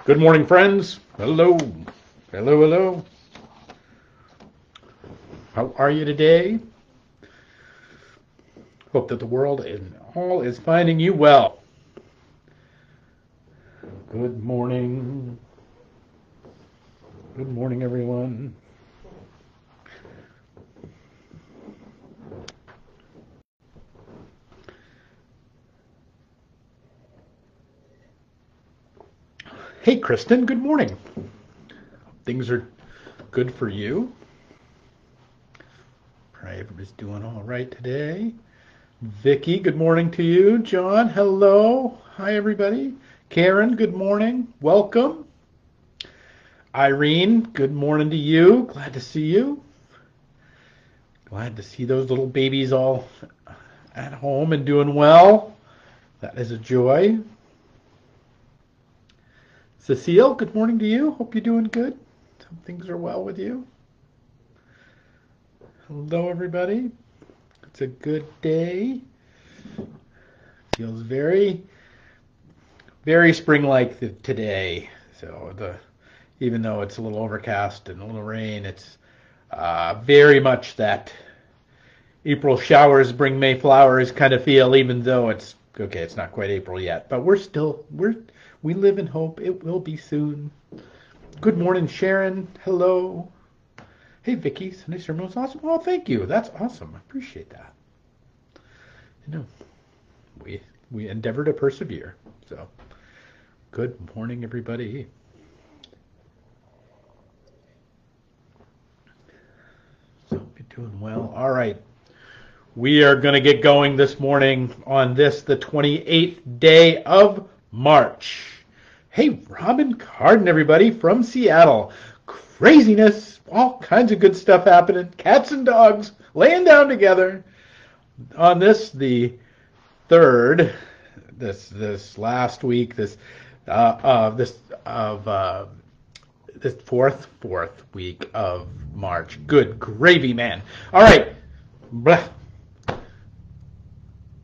Good morning, friends. Hello. Hello, hello. How are you today? Hope that the world and all is finding you well. Good morning. Good morning, everyone. Hey, Kristen, good morning. Things are good for you. Pray everybody's doing all right today. Vicky, good morning to you. John, hello. Hi, everybody. Karen, good morning. Welcome. Irene, good morning to you. Glad to see you. Glad to see those little babies all at home and doing well. That is a joy. Cecile, good morning to you. Hope you're doing good. Hope things are well with you. Hello, everybody. It's a good day. Feels very, very spring-like today. So even though it's a little overcast and a little rain, it's very much that April showers bring May flowers kind of feel, even though it's okay. It's not quite April yet, but we live in hope. It will be soon. Good morning, Sharon. Hello. Hey, Vicky. Sunday sermon was awesome. Oh, thank you. That's awesome. I appreciate that. You know, we endeavor to persevere. So, good morning, everybody. So, hope you're doing well. All right. We are going to get going this morning on this, the 28th day of March. Hey, Robin Carden, everybody, from Seattle. Craziness, all kinds of good stuff happening. Cats and dogs laying down together on this, the third, this last week, this fourth week of March. Good gravy, man. All right. Blah.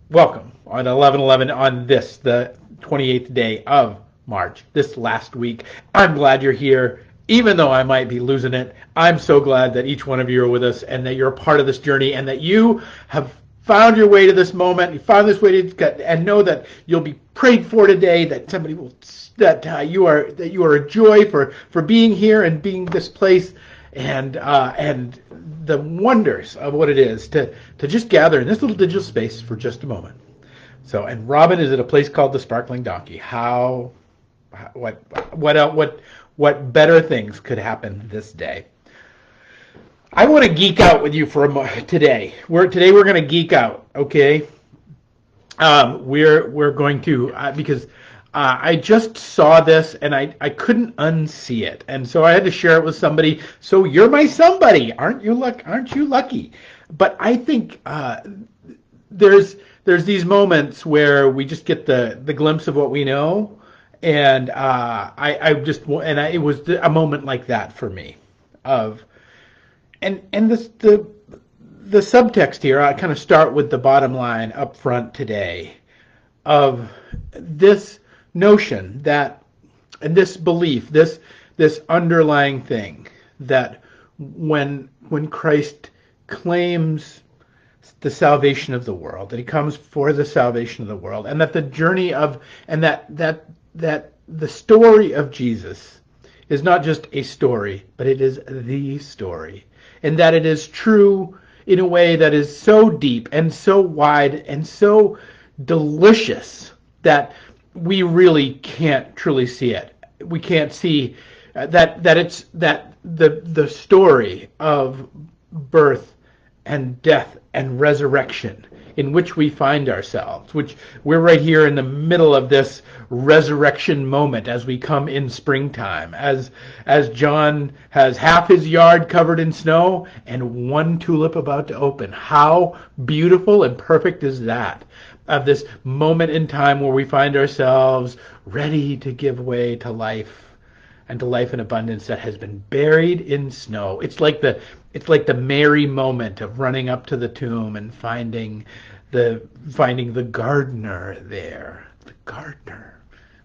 Welcome on 11/11 on this, the 28th day of March, this last week. I'm glad you're here, even though I might be losing it. I'm so glad that each one of you are with us and that you're a part of this journey and that you have found your way to this moment. You found this way to, and know that you'll be prayed for today. That somebody will, that you are a joy for being here and being this place, and the wonders of what it is to just gather in this little digital space for just a moment. So, and Robin is at a place called the Sparkling Donkey. What better things could happen this day? I want to geek out with you for today. We're going to geek out, okay? We're going to because I just saw this and I couldn't unsee it, and so I had to share it with somebody. So you're my somebody, aren't you lucky? But I think there's these moments where we just get the glimpse of what we know, and it was a moment like that for me, and the subtext here. I kind of start with the bottom line up front today of this notion that, and this belief, this underlying thing that when Christ claims the salvation of the world, that he comes for the salvation of the world, and that the journey of, and that the story of Jesus is not just a story, but it is the story, and that it is true in a way that is so deep and so wide and so delicious that we really can't truly see it. We can't see that it's that the story of birth and death and resurrection in which we find ourselves, which we're right here in the middle of this resurrection moment as we come in springtime, as John has half his yard covered in snow and one tulip about to open. How beautiful and perfect is that, of this moment in time where we find ourselves ready to give way to life, and to life in abundance that has been buried in snow. It's like the Mary moment of running up to the tomb and finding the gardener there, the gardener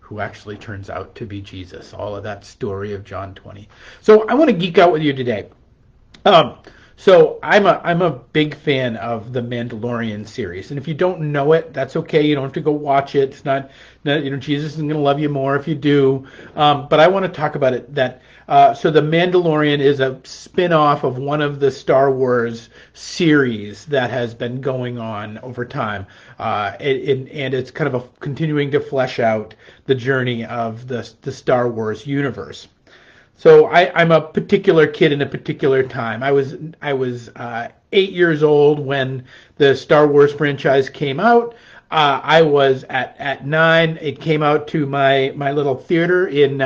who actually turns out to be Jesus. All of that story of John 20. So I want to geek out with you today. So I'm a big fan of the Mandalorian series, and if you don't know it, that's okay. You don't have to go watch it. It's not Jesus isn't going to love you more if you do. But I want to talk about it. So the Mandalorian is a spin-off of one of the Star Wars series that has been going on over time, and it's kind of continuing to flesh out the journey of the Star Wars universe. So I'm a particular kid in a particular time. I was 8 years old when the Star Wars franchise came out. I was at 9. It came out to my little theater in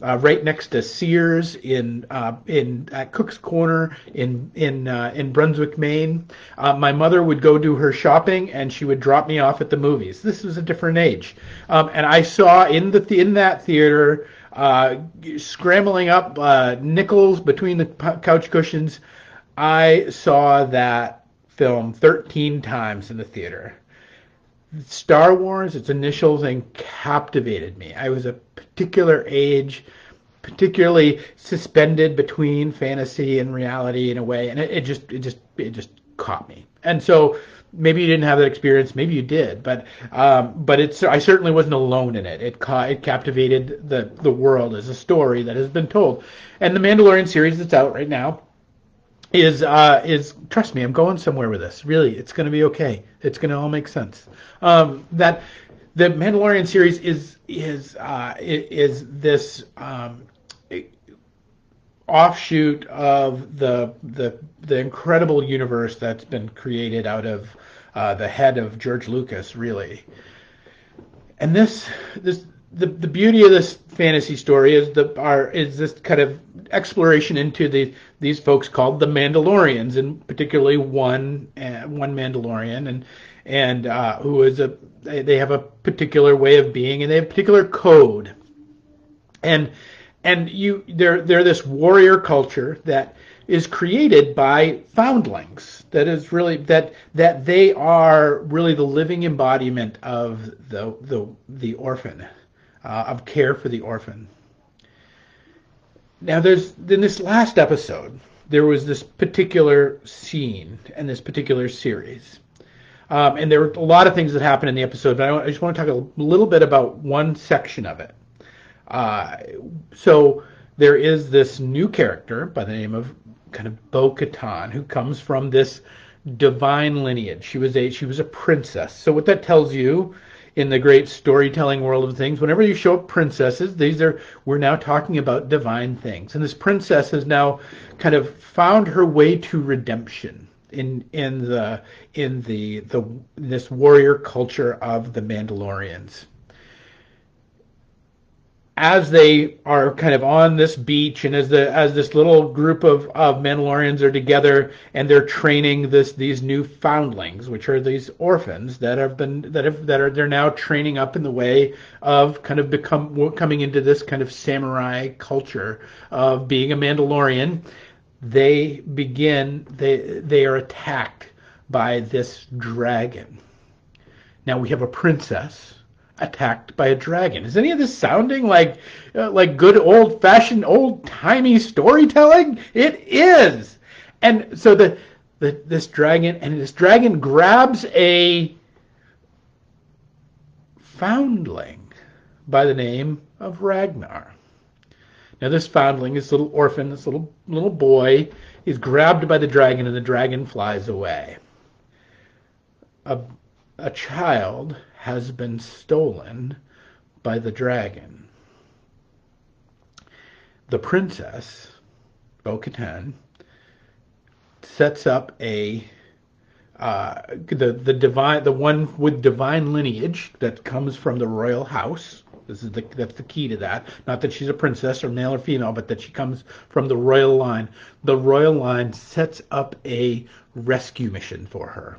right next to Sears in at Cook's Corner in Brunswick, Maine. My mother would go do her shopping and she would drop me off at the movies. This was a different age, and I saw in that theater. Scrambling up nickels between the couch cushions, I saw that film 13 times in the theater. Star Wars, its initial thing, captivated me. I was a particular age, particularly suspended between fantasy and reality in a way, and it just caught me. And so maybe you didn't have that experience, maybe you did, but I certainly wasn't alone in it. It captivated the world as a story that has been told. And the Mandalorian series that's out right now is trust me, I'm going somewhere with this. Really, it's going to be okay. It's going to all make sense. That the Mandalorian series is this offshoot of the incredible universe that's been created out of the head of George Lucas, really. And the beauty of this fantasy story is this kind of exploration into these folks called the Mandalorians, and particularly one Mandalorian, and who is they have a particular way of being, and they have a particular code, and they're this warrior culture that is created by foundlings. That is really that they are really the living embodiment of the orphan, of care for the orphan. Now, in this last episode, there was this particular scene and this particular series. And there were a lot of things that happened in the episode, but I just want to talk a little bit about one section of it. So there is this new character by the name of kind of Bo-Katan, who comes from this divine lineage. She was a princess. So what that tells you in the great storytelling world of things, whenever you show up princesses, we're now talking about divine things. And this princess has now kind of found her way to redemption in this warrior culture of the Mandalorians. As they are kind of on this beach, and as this little group of Mandalorians are together, and they're training these new foundlings, which are these orphans they're now training up in the way of kind of coming into this kind of samurai culture of being a Mandalorian. They are attacked by this dragon. Now we have a princess attacked by a dragon. Is any of this sounding like good old-fashioned, old-timey storytelling? It is. And so this dragon grabs a foundling by the name of Ragnar. Now this foundling, this little orphan, this little boy, is grabbed by the dragon, and the dragon flies away. A child has been stolen by the dragon. The princess, Bo-Katan, sets up the one with divine lineage that comes from the royal house. That's the key to that. Not that she's a princess or male or female, but that she comes from the royal line. The royal line sets up a rescue mission for her.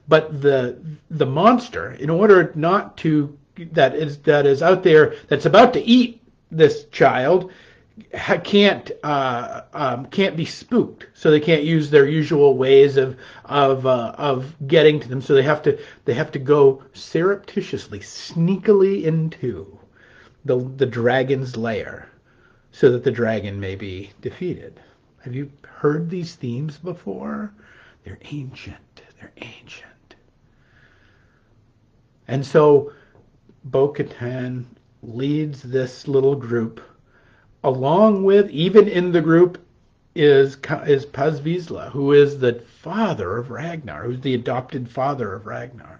But the monster, in order not to that is out there that's about to eat this child, can't be spooked, so they can't use their usual ways of getting to them. So they have to go surreptitiously, sneakily into the dragon's lair, so that the dragon may be defeated. Have you heard these themes before? They're ancient. They're ancient. And so Bo-Katan leads this little group, along with, even in the group, is Paz Vizsla, who is the father of Ragnar, who's the adopted father of Ragnar.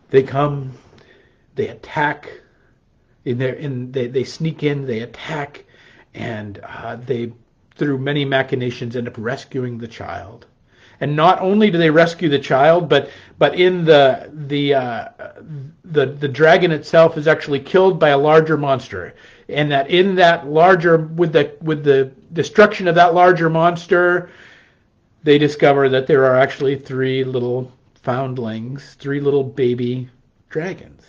They come, they attack, they sneak in, they attack, and they, through many machinations, end up rescuing the child. And not only do they rescue the child, but in the dragon itself is actually killed by a larger monster, and that in that larger, with the destruction of that larger monster, they discover that there are actually 3 little foundlings, 3 little baby dragons.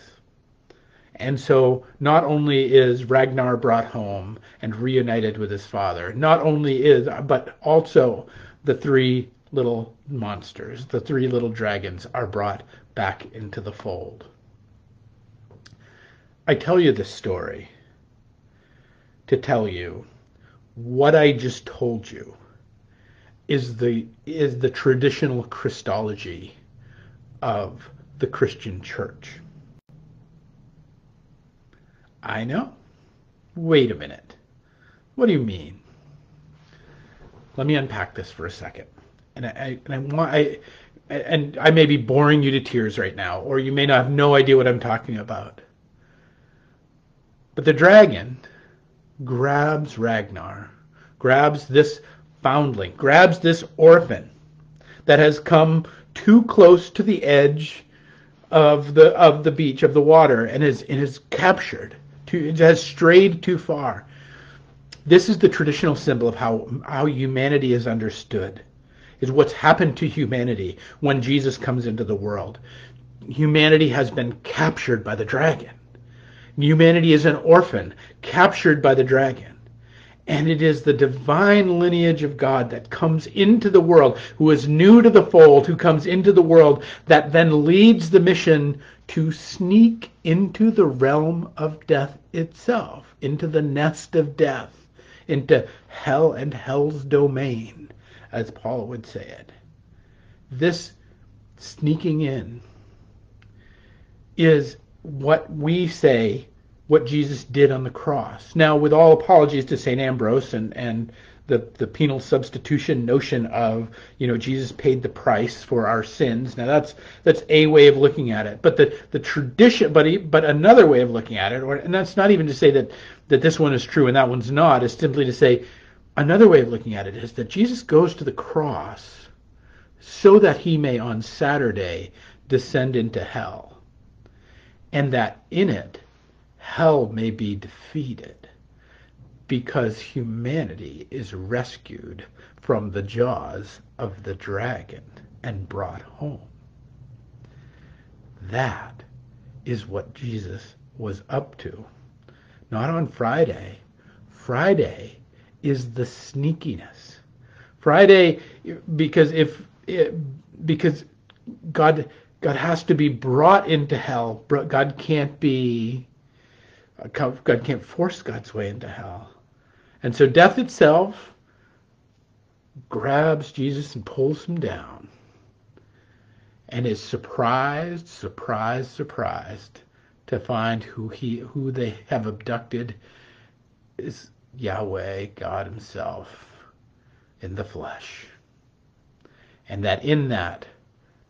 And so not only is Ragnar brought home and reunited with his father, but also the 3 little monsters, the 3 little dragons, are brought back into the fold. I tell you this story to tell you what I just told you is the traditional Christology of the Christian church. I know. Wait a minute. What do you mean? Let me unpack this for a second. And I may be boring you to tears right now, or you may not have no idea what I'm talking about. But the dragon grabs Ragnar, grabs this foundling, grabs this orphan that has come too close to the edge of the beach, of the water, and is captured. It has strayed too far. This is the traditional symbol of how humanity is understood. Is what's happened to humanity when Jesus comes into the world. Humanity has been captured by the dragon. Humanity is an orphan captured by the dragon. And it is the divine lineage of God that comes into the world, who is new to the fold, who comes into the world, that then leads the mission to sneak into the realm of death itself, into the nest of death, into hell and hell's domain, as Paul would say it. This sneaking in is what we say, what Jesus did on the cross. Now, with all apologies to St. Ambrose and the penal substitution notion of, Jesus paid the price for our sins. Now, that's a way of looking at it. But the tradition, but another way of looking at it, and that's not even to say that this one is true and that one's not, is simply to say, another way of looking at it is that Jesus goes to the cross so that he may on Saturday descend into hell, and that in it hell may be defeated, because humanity is rescued from the jaws of the dragon and brought home. That is what Jesus was up to. Not on Friday. Friday is the sneakiness. Friday, because God has to be brought into hell. God can't force God's way into hell. And so death itself grabs Jesus and pulls him down, and is surprised to find who they have abducted is Yahweh, God himself, in the flesh. And that in that,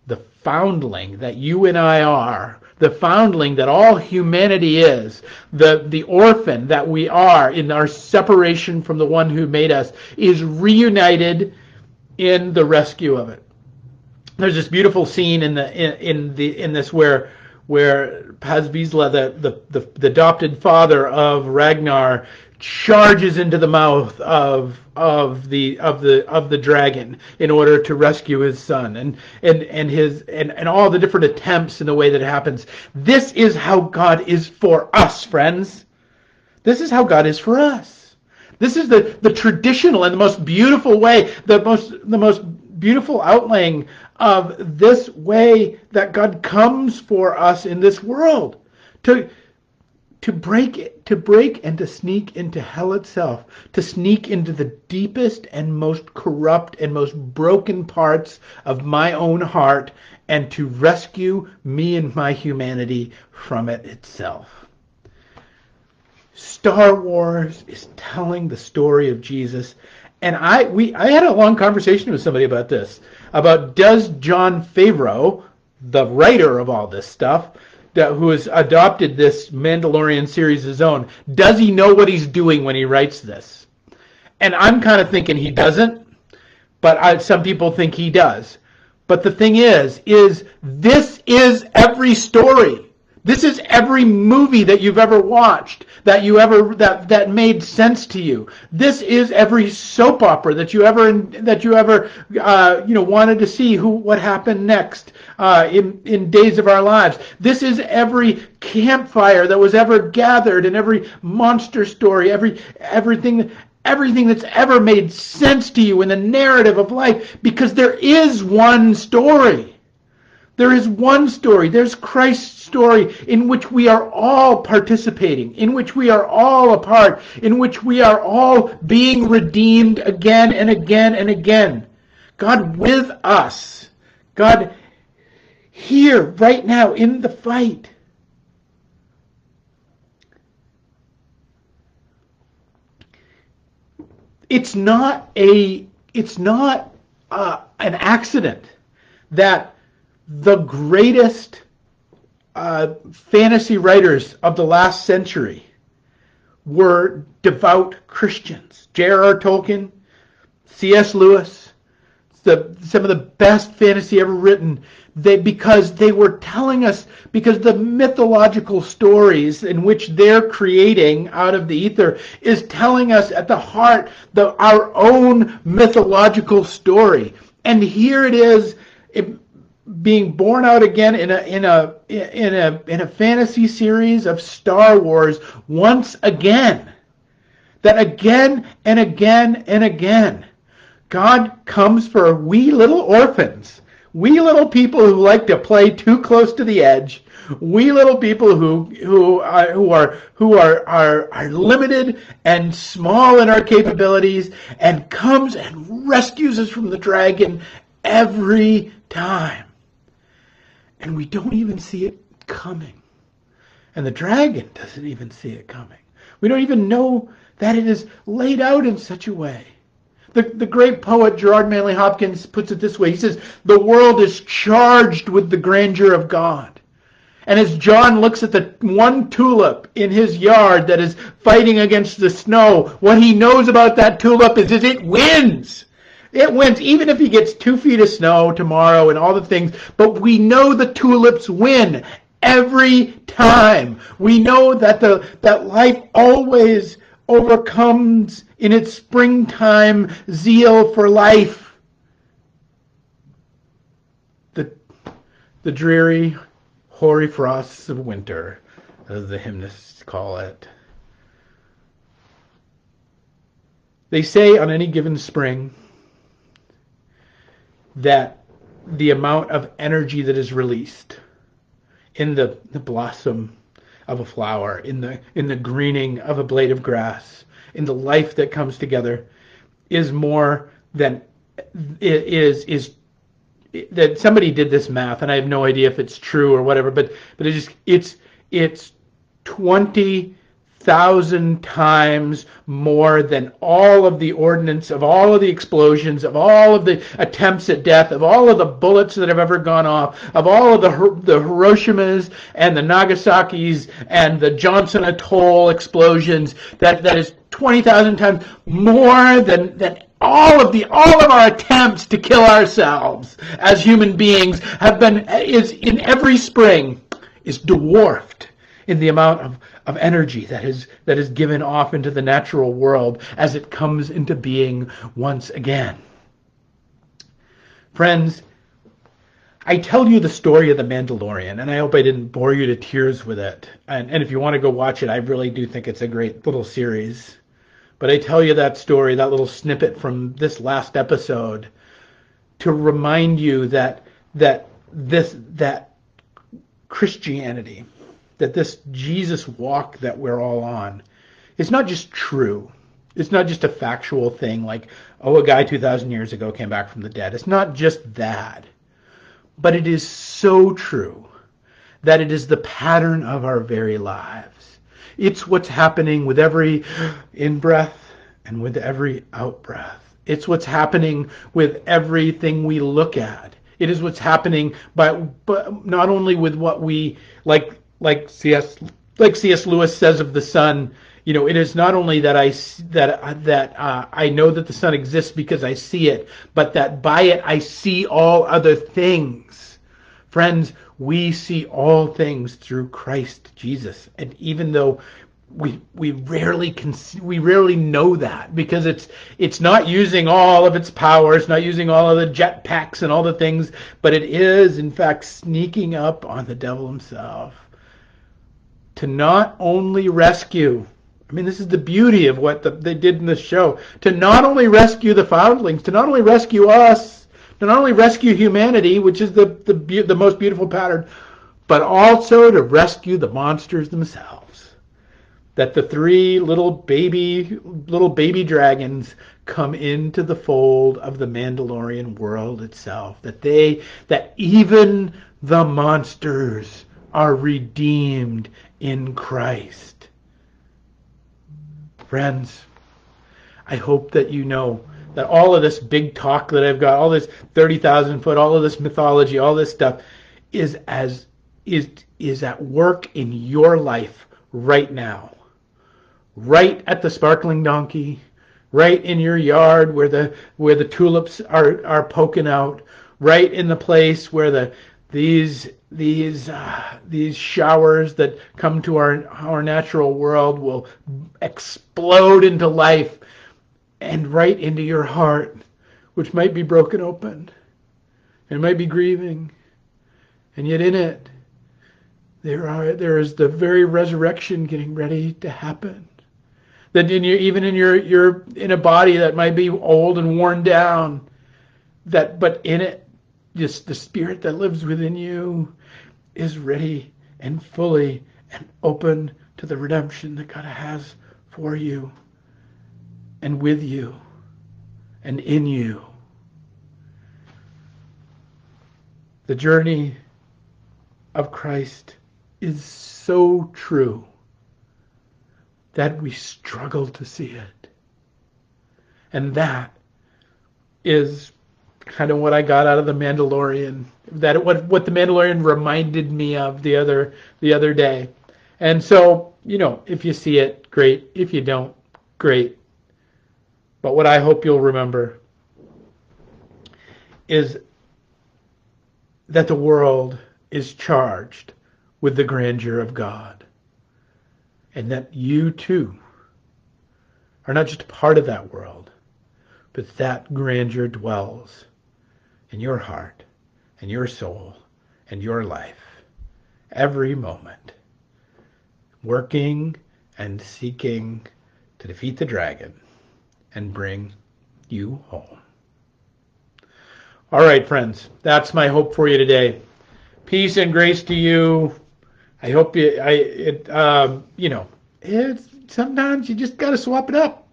the foundling that you and I are, the foundling that all humanity is, the orphan that we are in our separation from the one who made us, is reunited in the rescue of it. There's this beautiful scene in this where Paz Vizsla, the adopted father of Ragnar, charges into the mouth of the dragon in order to rescue his son, and all the different attempts in the way that it happens. This is how God is for us, friends. This is how God is for us. This is the traditional and the most beautiful way, the most beautiful outlaying of this way that God comes for us in this world. To break and to sneak into hell itself, to sneak into the deepest and most corrupt and most broken parts of my own heart, and to rescue me and my humanity from it itself. Star Wars is telling the story of Jesus, and I had a long conversation with somebody about this, about does Jon Favreau, the writer of all this stuff, who has adopted this Mandalorian series of his own, does he know what he's doing when he writes this? And I'm kind of thinking he doesn't, but some people think he does. But the thing is this is every story. This is every movie that you've ever watched, that made sense to you. This is every soap opera that you ever wanted to see what happened next in Days of Our Lives. This is every campfire that was ever gathered, and every monster story, everything that's ever made sense to you in the narrative of life, because there is one story. There is one story. There's Christ's story in which we are all participating, in which we are all a part, in which we are all being redeemed again and again and again. God with us. God here, right now, in the fight. It's not an accident that the greatest fantasy writers of the last century were devout Christians. J.R.R. Tolkien, C.S. Lewis, some of the best fantasy ever written, because they were telling us, because the mythological stories in which they're creating out of the ether is telling us at the heart our own mythological story. And here it is, being born out again in a fantasy series of Star Wars once again. That again and again and again, God comes for we little orphans, we little people who like to play too close to the edge, we little people who are limited and small in our capabilities, and comes and rescues us from the dragon every time. And we don't even see it coming. And the dragon doesn't even see it coming. We don't even know that it is laid out in such a way. The great poet Gerard Manley Hopkins puts it this way. He says, the world is charged with the grandeur of God. And as John looks at the one tulip in his yard that is fighting against the snow, what he knows about that tulip is it wins. It wins, even if he gets 2 feet of snow tomorrow and all the things. But we know the tulips win every time. We know that life always overcomes in its springtime zeal for life the dreary, hoary frosts of winter, as the hymnists call it. They say on any given spring that the amount of energy that is released in the blossom of a flower, in the greening of a blade of grass, in the life that comes together, is more than it is that somebody did this math, and I have no idea if it's true or whatever, but it's 20,000 times more than all of the ordnance, of all of the explosions, of all of the attempts at death, of all of the bullets that have ever gone off, of all of the Hiroshimas and the Nagasaki's and the Johnson Atoll explosions. That is 20,000 times more than all of our attempts to kill ourselves as human beings is in every spring is dwarfed in the amount of energy that is given off into the natural world as it comes into being once again. Friends, I tell you the story of the Mandalorian, and I hope I didn't bore you to tears with it. And if you want to go watch it, I really do think it's a great little series. But I tell you that story, that little snippet from this last episode, to remind you that that Christianity, that this Jesus walk that we're all on, is not just true. It's not just a factual thing like, oh, a guy 2,000 years ago came back from the dead. It's not just that. But it is so true that it is the pattern of our very lives. It's what's happening with every in-breath and with every out-breath. It's what's happening with everything we look at. It is what's happening, but not only with what we like C.S. Lewis says of the sun. It is not only that I know that the sun exists because I see it, but that by it I see all other things. Friends, we see all things through Christ Jesus, and even though we rarely know that, because it's not using all of its power, it's not using all of the jet packs and all the things, but it is in fact sneaking up on the devil himself to not only rescue. I mean, this is the beauty of what they did in this show. To not only rescue the foundlings, to not only rescue us, to not only rescue humanity, which is the most beautiful pattern, but also to rescue the monsters themselves. That the three little baby dragons come into the fold of the Mandalorian world itself. That even the monsters are redeemed in Christ. Friends, I hope that you know that all of this big talk that I've got, all this 30,000 foot, all of this mythology, all this stuff is at work in your life right now. Right at the sparkling donkey, right in your yard where the tulips are poking out, right in the place where these showers that come to our natural world will explode into life, and right into your heart, which might be broken open and might be grieving, and yet in it there is the very resurrection getting ready to happen. That you're in a body that might be old and worn down, but in it, just the spirit that lives within you is ready and fully and open to the redemption that God has for you and with you and in you. The journey of Christ is so true that we struggle to see it. And that is kind of what I got out of the Mandalorian. What the Mandalorian reminded me of the other day. And so, if you see it, great. If you don't, great. But what I hope you'll remember is that the world is charged with the grandeur of God. And that you too are not just a part of that world, but that grandeur dwells in your heart and your soul and your life every moment, working and seeking to defeat the dragon and bring you home. All right, friends, that's my hope for you today. Peace and grace to you. I hope sometimes you just got to swap it up.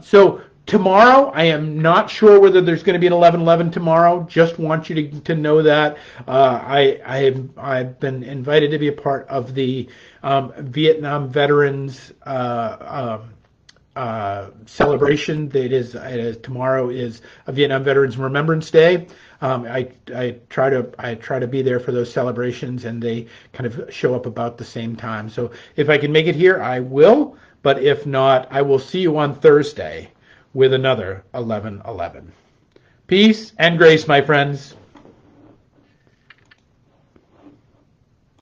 So tomorrow, I am not sure whether there's going to be an 11:11 tomorrow. Just want you to know that I've been invited to be a part of the Vietnam veterans celebration. Tomorrow is a Vietnam Veterans Remembrance Day. I try to be there for those celebrations, and they kind of show up about the same time. So if I can make it here, I will. But if not, I will see you on Thursday with another 11:11. Peace and grace, my friends.